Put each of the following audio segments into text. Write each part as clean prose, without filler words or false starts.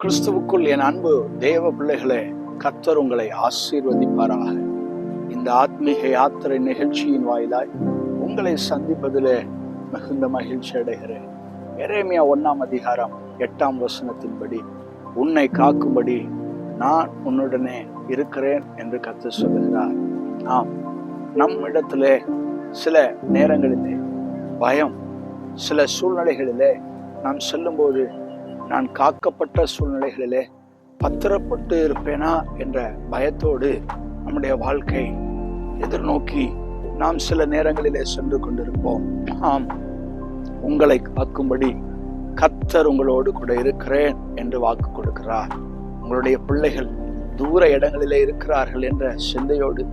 கிறிஸ்துவுக்குள் என் அன்பு தேவ பிள்ளைகளே, கர்த்தர் உங்களை ஆசீர்வதிப்பாராக. இந்த ஆத்மீக யாத்திரை நிகழ்ச்சியின் வாயிலாய் உங்களை சந்திப்பதிலே மிகுந்த மகிழ்ச்சி அடைகிறேன். எரேமியா 1:8 உன்னை காக்கும்படி நான் உன்னுடனே இருக்கிறேன் என்று கர்த்தர் சொல்லுகிறார். ஆம், நம்மிடத்திலே சில நேரங்களிலே பயம், சில சூழ்நிலைகளிலே நாம் செல்லும்போது நான் காக்கப்பட்ட சூழ்நிலைகளிலே பத்திரப்பட்டு இருப்பேனா என்ற பயத்தோடு நம்முடைய வாழ்க்கை எதிர்நோக்கி நாம் சில நேரங்களிலே சென்று கொண்டிருப்போம். ஆம், உங்களை காக்கும்படி கர்த்தர் உங்களோடு கூட இருக்கிறேன் என்று வாக்கு கொடுக்கிறார். உங்களுடைய பிள்ளைகள் தூர இடங்களிலே இருக்கிறார்கள் என்ற சிந்தையோடு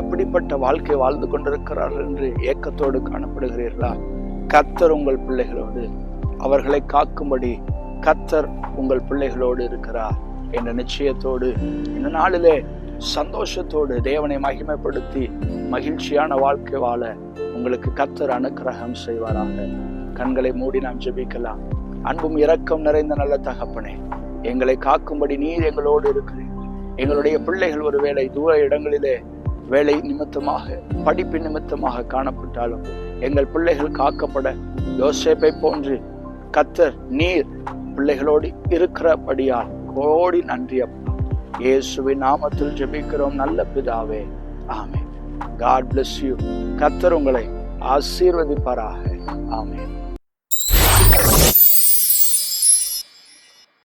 எப்படிப்பட்ட வாழ்க்கை வாழ்ந்து கொண்டிருக்கிறார்கள் என்று ஏக்கத்தோடு காணப்படுகிறீர்களா? கர்த்தர் உங்கள் பிள்ளைகளோடு, அவர்களை காக்கும்படி கர்த்தர் உங்கள் பிள்ளைகளோடு இருக்கிறார் என்ற நிச்சயத்தோடு இந்த நாளிலே சந்தோஷத்தோடு தேவனை மகிமைப்படுத்தி மகிழ்ச்சியான வாழ்க்கை வாழ உங்களுக்கு கர்த்தர் அனுக்கிரகம் செய்வாராக. கண்களை மூடி நாம் ஜெபிக்கலாம். அன்பும் இரக்கம் நிறைந்த நல்ல தகப்பனே, எங்களை காக்கும்படி நீர் எங்களோடு இருக்கிறீர். எங்களுடைய பிள்ளைகள் ஒருவேளை தூர இடங்களிலே வேலை நிமித்தமாக, படிப்பு நிமித்தமாக காணப்பட்டாலும் எங்கள் பிள்ளைகள் காக்கப்பட யோசேப்பை போன்று கர்த்தர் நீர் பிள்ளைகளோடு இருக்கிறபடியால் கோடி நன்றி அப்பா. இயேசுவின் நாமத்தில் ஜெபிக்கிறோம் நல்ல பிதாவே, ஆமென். God bless you. கர்த்தர் உங்களை ஆசீர்வதிப்பாராக. ஆமென்.